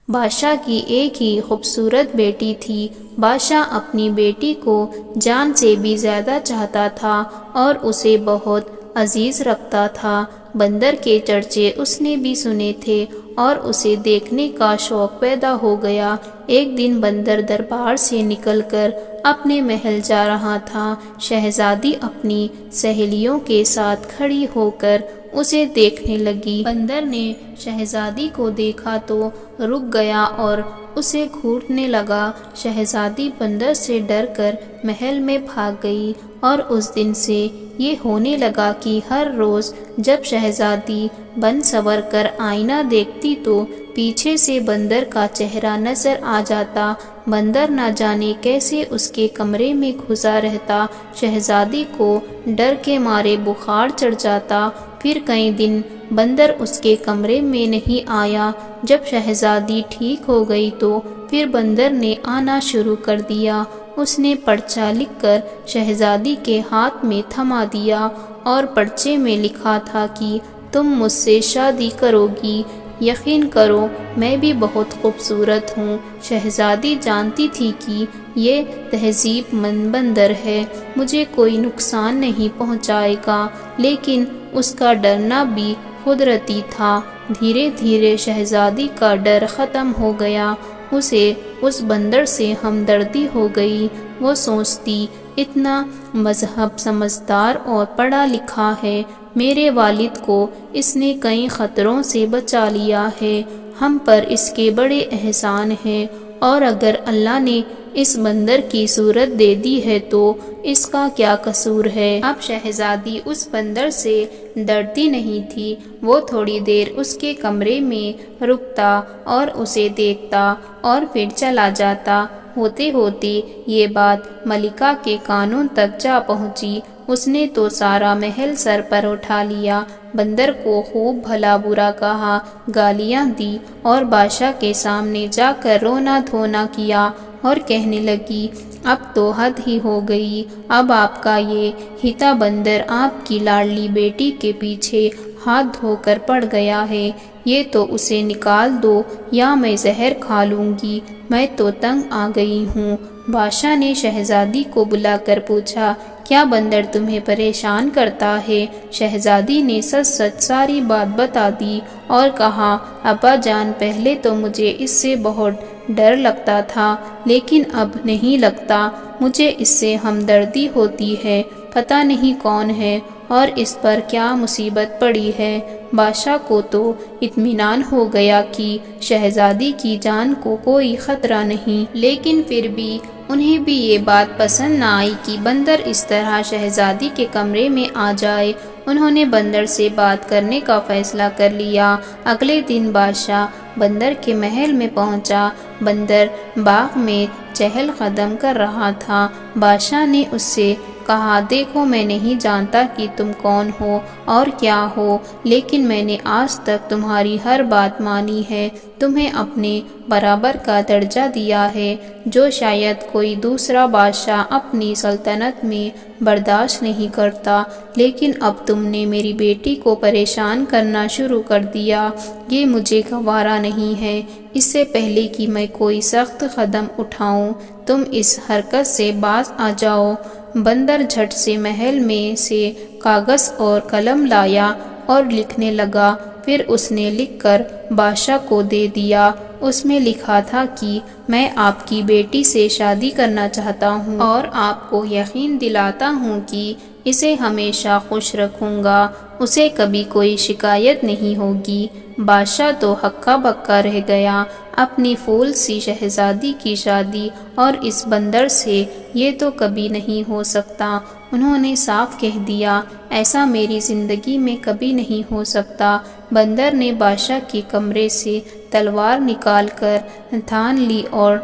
بادشاہ کی ایک ہی خوبصورت بیٹی تھی۔ بادشاہ اپنی بیٹی کو جان سے بھی زیادہ چاہتا تھا اور اسے بہت عزیز رکھتا تھا۔ بندر کے چرچے اس نے بھی سنے تھے اور اسے دیکھنے کا شوق پیدا ہو گیا۔ ایک دن بندر دربار سے نکل کر اپنے محل جا رہا تھا۔ شہزادی اپنی سہیلیوں کے ساتھ کھڑی ہو کر اسے دیکھنے لگی۔ بندر نے شہزادی کو دیکھا تو رک گیا اور اسے گھورنے لگا۔ شہزادی بندر سے ڈر کر محل میں بھاگ گئی اور اس دن سے یہ ہونے لگا کہ ہر روز جب شہزادی بن سنور کر آئینہ دیکھتی تو پیچھے سے بندر کا چہرہ نظر آ جاتا۔ بندر نہ جانے کیسے اس کے کمرے میں گھسا رہتا۔ شہزادی کو ڈر کے مارے بخار چڑھ جاتا۔ پھر کئی دن بندر اس کے کمرے میں نہیں آیا۔ جب شہزادی ٹھیک ہو گئی تو پھر بندر نے آنا شروع کر دیا۔ اس نے پرچہ لکھ کر شہزادی کے ہاتھ میں تھما دیا اور پرچے میں لکھا تھا کہ تم مجھ سے شادی کرو گی۔ یقین کرو میں بھی بہت خوبصورت ہوں۔ شہزادی جانتی تھی کہ یہ تہذیب مند بندر ہے، مجھے کوئی نقصان نہیں پہنچائے گا، لیکن اس کا ڈرنا بھی قدرتی تھا۔ دھیرے دھیرے شہزادی کا ڈر ختم ہو گیا۔ اسے اس بندر سے ہمدردی ہو گئی۔ وہ سوچتی اتنا مذہب سمجھدار اور پڑھا لکھا ہے، میرے والد کو اس نے کئی خطروں سے بچا لیا ہے، ہم پر اس کے بڑے احسان ہیں، اور اگر اللہ نے اس بندر کی صورت دے دی ہے تو اس کا کیا قصور ہے۔ اب شہزادی اس بندر سے ڈرتی نہیں تھی۔ وہ تھوڑی دیر اس کے کمرے میں رکتا اور اسے دیکھتا اور پھر چلا جاتا۔ ہوتے ہوتے یہ بات ملکہ کے کانوں تک جا پہنچی۔ اس نے تو سارا محل سر پر اٹھا لیا، بندر کو خوب بھلا برا کہا، گالیاں دی اور بادشاہ کے سامنے جا کر رونا دھونا کیا اور کہنے لگی اب تو حد ہی ہو گئی، اب آپ کا یہ ہیتا بندر آپ کی لاڈلی بیٹی کے پیچھے ہاتھ دھو کر پڑ گیا ہے، یہ تو اسے نکال دو یا میں زہر کھا لوں گی، میں تو تنگ آ گئی ہوں۔ بادشاہ نے شہزادی کو بلا کر پوچھا کیا بندر تمہیں پریشان کرتا ہے؟ شہزادی نے سچ سچ ساری بات بتا دی اور کہا ابا جان پہلے تو مجھے اس سے بہت ڈر لگتا تھا لیکن اب نہیں لگتا، مجھے اس سے ہمدردی ہوتی ہے، پتہ نہیں کون ہے اور اس پر کیا مصیبت پڑی ہے۔ بادشاہ کو تو اطمینان ہو گیا کہ شہزادی کی جان کو کوئی خطرہ نہیں، لیکن پھر بھی انہیں بھی یہ بات پسند نہ آئی کہ بندر اس طرح شہزادی کے کمرے میں آ جائے۔ انہوں نے بندر سے بات کرنے کا فیصلہ کر لیا۔ اگلے دن بادشاہ بندر کے محل میں پہنچا۔ بندر باغ میں چہل قدم کر رہا تھا۔ بادشاہ نے اس سے کہا دیکھو میں نہیں جانتا کہ تم کون ہو اور کیا ہو، لیکن میں نے آج تک تمہاری ہر بات مانی ہے، تمہیں اپنے برابر کا درجہ دیا ہے، جو شاید کوئی دوسرا بادشاہ اپنی سلطنت میں برداشت نہیں کرتا، لیکن اب تم نے میری بیٹی کو پریشان کرنا شروع کر دیا، یہ مجھے گوارا نہیں ہے۔ اس سے پہلے کہ میں کوئی سخت قدم اٹھاؤں تم اس حرکت سے باز آ جاؤ۔ بندر جھٹ سے محل میں سے کاغذ اور قلم لایا اور لکھنے لگا، پھر اس نے لکھ کر بادشاہ کو دے دیا۔ اس میں لکھا تھا کہ میں آپ کی بیٹی سے شادی کرنا چاہتا ہوں اور آپ کو یقین دلاتا ہوں کہ اسے ہمیشہ خوش رکھوں گا، اسے کبھی کوئی شکایت نہیں ہوگی۔ بادشاہ تو ہکا بکا رہ گیا، اپنی پھول سی شہزادی کی شادی اور اس بندر سے یہ تو کبھی نہیں ہو سکتا۔ انہوں نے صاف کہہ دیا ایسا میری زندگی میں کبھی نہیں ہو سکتا۔ بندر نے بادشاہ کے کمرے سے تلوار نکال کر تھان لی اور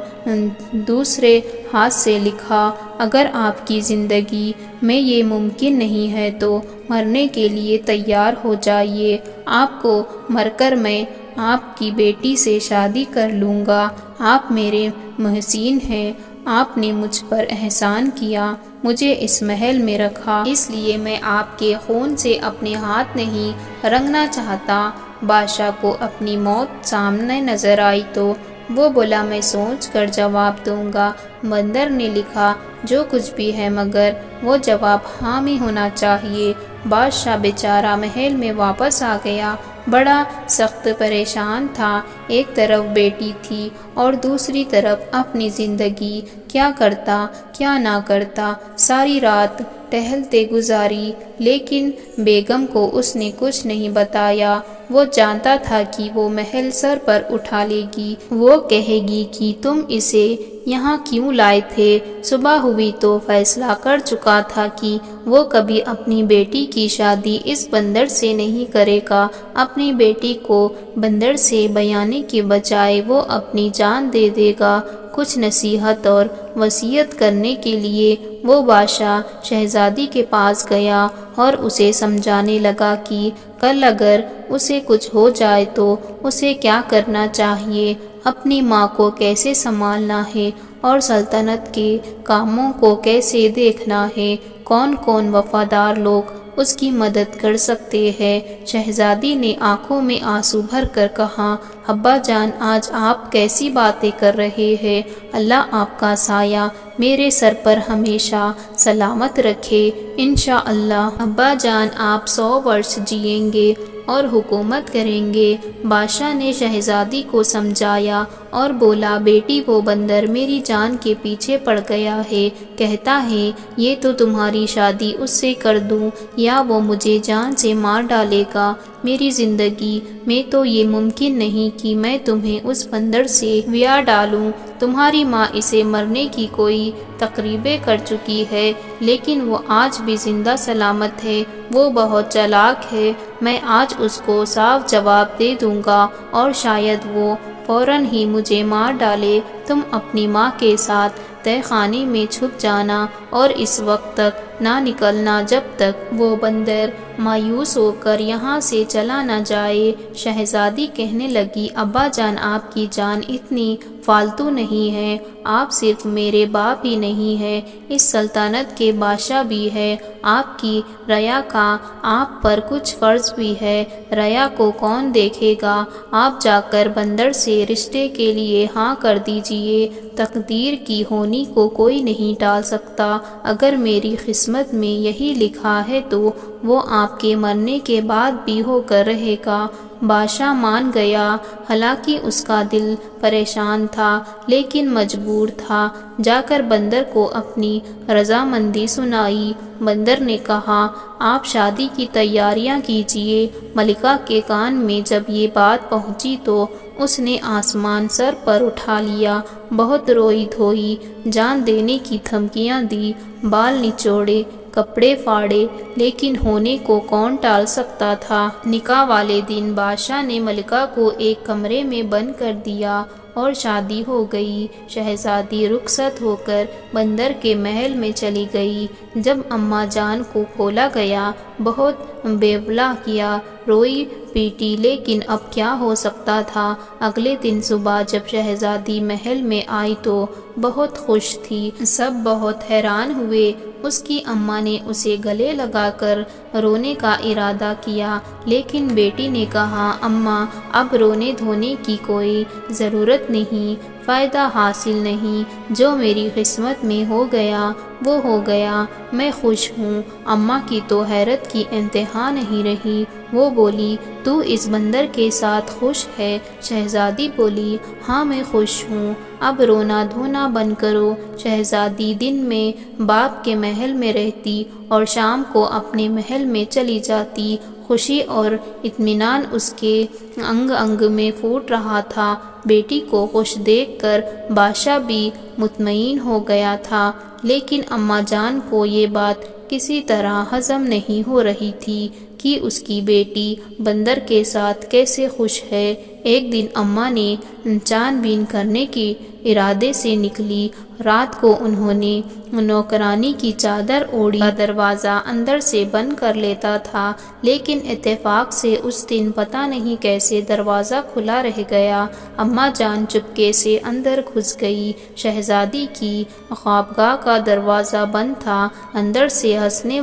دوسرے ہاتھ سے لکھا اگر آپ کی زندگی میں یہ ممکن نہیں ہے تو مرنے کے لیے تیار ہو جائیے، آپ کو مر کر میں آپ کی بیٹی سے شادی کر لوں گا، آپ میرے محسن ہیں، آپ نے مجھ پر احسان کیا، مجھے اس محل میں رکھا، اس لیے میں آپ کے خون سے اپنے ہاتھ نہیں رنگنا چاہتا، بادشاہ کو اپنی موت سامنے نظر آئی تو وہ بولا میں سوچ کر جواب دوں گا۔ بندر نے لکھا جو کچھ بھی ہے مگر وہ جواب ہاں میں ہونا چاہیے۔ بادشاہ بیچارہ محل میں واپس آ گیا، بڑا سخت پریشان تھا۔ ایک طرف بیٹی تھی اور دوسری طرف اپنی زندگی، کیا کرتا کیا نہ کرتا۔ ساری رات ٹہلتے گزاری لیکن بیگم کو اس نے کچھ نہیں بتایا۔ وہ جانتا تھا کہ وہ محل سر پر اٹھا لے گی، وہ کہے گی کہ تم اسے یہاں کیوں لائے تھے۔ صبح ہوئی تو فیصلہ کر چکا تھا کہ وہ کبھی اپنی بیٹی کی شادی اس بندر سے نہیں کرے گا۔ اپنی بیٹی کو بندر سے بیانے کے بجائے وہ اپنی جان دے دے گا۔ کچھ نصیحت اور وصیت کرنے کے لیے وہ بادشاہ شہزادی کے پاس گیا اور اسے سمجھانے لگا کہ کل اگر اسے کچھ ہو جائے تو اسے کیا کرنا چاہیے، اپنی ماں کو کیسے سنبھالنا ہے اور سلطنت کے کاموں کو کیسے دیکھنا ہے، کون کون وفادار لوگ اس کی مدد کر سکتے ہیں۔ شہزادی نے آنکھوں میں آنسو بھر کر کہا ابا جان آج آپ کیسی باتیں کر رہے ہیں، اللہ آپ کا سایہ میرے سر پر ہمیشہ سلامت رکھے، انشاءاللہ ابا جان آپ 100 برس جئیں گے اور حکومت کریں گے۔ بادشاہ نے شہزادی کو سمجھایا اور بولا بیٹی وہ بندر میری جان کے پیچھے پڑ گیا ہے، کہتا ہے یہ تو تمہاری شادی اس سے کر دوں یا وہ مجھے جان سے مار ڈالے گا۔ میری زندگی میں تو یہ ممکن نہیں کہ میں تمہیں اس بندر سے بیاہ ڈالوں۔ تمہاری ماں اسے مرنے کی کوئی تقریبیں کر چکی ہے لیکن وہ آج بھی زندہ سلامت ہے، وہ بہت چالاک ہے، میں آج اس کو صاف جواب دے دوں گا اور شاید وہ فوراً ہی مجھے مار ڈالے۔ تم اپنی ماں کے ساتھ تہہ خانے میں چھپ جانا اور اس وقت تک نہ نکلنا جب تک وہ بندر مایوس ہو کر یہاں سے چلا نہ جائے۔ شہزادی کہنے لگی ابا جان آپ کی جان اتنی فالتو نہیں ہے، آپ صرف میرے باپ ہی نہیں ہیں، اس سلطنت کے بادشاہ بھی ہے، آپ کی رعایا کا آپ پر کچھ فرض بھی ہے، رعایا کو کون دیکھے گا، آپ جا کر بندر سے رشتے کے لیے ہاں کر دیجئے، تقدیر کی ہونی کو کوئی نہیں ٹال سکتا، اگر میری قسمت میں یہی لکھا ہے تو وہ آپ کے مرنے کے بعد بھی ہو کر رہے گا۔ بادشاہ مان گیا، حالانکہ اس کا دل پریشان تھا لیکن مجبور تھا، جا کر بندر کو اپنی رضامندی سنائی۔ بندر نے کہا آپ شادی کی تیاریاں کیجئے۔ ملکہ کے کان میں جب یہ بات پہنچی تو اس نے آسمان سر پر اٹھا لیا، بہت روئی دھوئی، جان دینے کی دھمکیاں دی، بال نچوڑے، کپڑے پھاڑے، لیکن ہونے کو کون ٹال سکتا تھا۔ نکاح والے دن بادشاہ نے ملکہ کو ایک کمرے میں بند کر دیا اور شادی ہو گئی۔ شہزادی رخصت ہو کر بندر کے محل میں چلی گئی۔ جب اماں جان کو کھولا گیا، بہت بیبلا کیا، روئی پیٹی، لیکن اب کیا ہو سکتا تھا۔ اگلے دن صبح جب شہزادی محل میں آئی تو بہت خوش تھی، سب بہت حیران ہوئے۔ اس کی اماں نے اسے گلے لگا کر رونے کا ارادہ کیا لیکن بیٹی نے کہا اماں اب رونے دھونے کی کوئی ضرورت نہیں، فائدہ حاصل نہیں، جو میری قسمت میں ہو گیا وہ ہو گیا، میں خوش ہوں۔ اماں کی تو حیرت کی انتہا نہیں رہی، وہ بولی تو اس بندر کے ساتھ خوش ہے؟ شہزادی بولی ہاں میں خوش ہوں، اب رونا دھونا بند کرو۔ شہزادی دن میں باپ کے محل میں رہتی اور شام کو اپنے محل میں چلی جاتی، خوشی اور اطمینان اس کے انگ انگ میں پھوٹ رہا تھا۔ بیٹی کو خوش دیکھ کر بادشاہ بھی مطمئن ہو گیا تھا لیکن اماں جان کو یہ بات کسی طرح ہضم نہیں ہو رہی تھی کہ اس کی بیٹی بندر کے ساتھ کیسے خوش ہے۔ ایک دن اماں نے چھان بین کرنے کے ارادے سے نکلی، رات کو انہوں نے نوکرانی کی چادر اوڑھی، دروازہ اندر سے بند کر لیتا تھا لیکن اتفاق سے اس دن پتہ نہیں کیسے دروازہ کھلا رہ گیا۔ اماں جان چپکے سے اندر گھس گئی، شہزادی کی خوابگاہ کا دروازہ بند تھا، اندر سے ہنسنے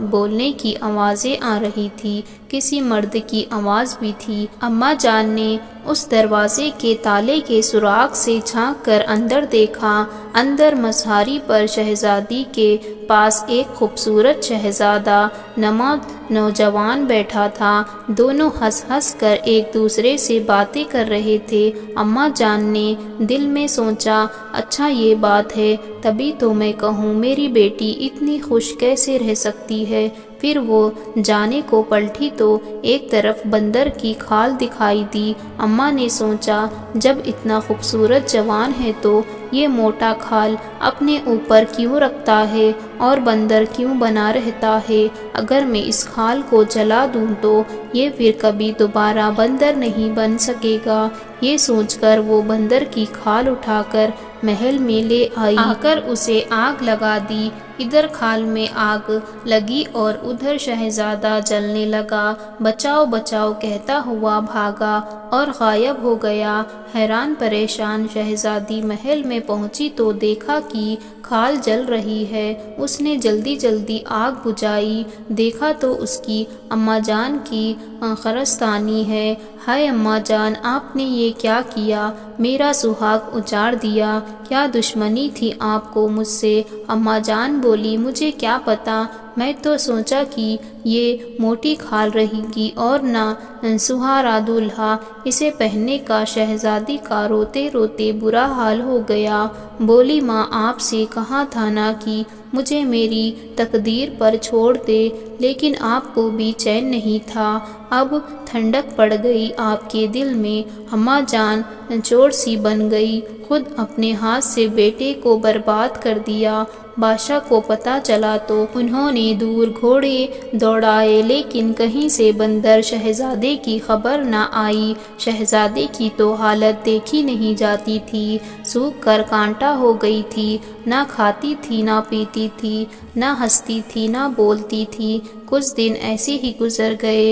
بولنے کی آوازیں آ رہی تھی، کسی مرد کی آواز بھی تھی۔ اماں جان نے اس دروازے کے تالے کے سوراخ سے جھانک کر اندر دیکھا۔ اندر مصہاری پر شہزادی کے پاس ایک خوبصورت شہزادہ نما نوجوان بیٹھا تھا۔ دونوں ہنس ہنس کر ایک دوسرے سے باتیں کر رہے تھے۔ اماں جان نے دل میں سوچا، اچھا یہ بات ہے، تبھی تو میں کہوں میری بیٹی اتنی خوش کیسے رہ سکتی ہے۔ پھر وہ جانے کو پلٹی تو ایک طرف بندر کی کھال دکھائی دی۔ اماں نے سوچا، جب اتنا خوبصورت جوان ہے تو یہ موٹا کھال اپنے اوپر کیوں رکھتا ہے اور بندر کیوں بنا رہتا ہے؟ اگر میں اس کھال کو جلا دوں تو یہ پھر کبھی دوبارہ بندر نہیں بن سکے گا۔ یہ سوچ کر وہ بندر کی کھال اٹھا کر محل میں لے آئی، آ کر اسے آگ لگا دی۔ ادھر کھال میں آگ لگی اور ادھر شہزادہ جلنے لگا۔ بچاؤ بچاؤ کہتا ہوا بھاگا اور غائب ہو گیا۔ حیران پریشان شہزادی محل میں پہنچی تو دیکھا کہ کھال جل رہی ہے۔ اس نے جلدی جلدی آگ بجھائی، دیکھا تو اس کی اماں جان کی قبرستانی ہے۔ ہائے اماں جان، آپ نے یہ کیا کیا؟ میرا سہاگ اجاڑ دیا۔ کیا دشمنی تھی آپ کو مجھ سے؟ اماں جان بولی، مجھے کیا پتا، میں تو سوچا کہ یہ موٹی کھال رہے گی اور نہ سہارا دولہا اسے پہننے کا۔ شہزادی کا روتے روتے برا حال ہو گیا۔ بولی، ماں آپ سے کہا تھا نا کہ مجھے میری تقدیر پر چھوڑ دے، لیکن آپ کو بھی چین نہیں تھا۔ اب ٹھنڈک پڑ گئی آپ کے دل میں۔ اماں جان چور سی بن گئی، خود اپنے ہاتھ سے بیٹے کو برباد کر دیا۔ بادشاہ کو پتہ چلا تو انہوں نے دور گھوڑے دوڑائے، لیکن کہیں سے بندر شہزادے کی خبر نہ آئی۔ شہزادے کی تو حالت دیکھی نہیں جاتی تھی، سوکھ کر کانٹا ہو گئی تھی، نہ کھاتی تھی نہ پیتی تھی، نہ ہنستی تھی نہ بولتی تھی۔ کچھ دن ایسے ہی گزر گئے۔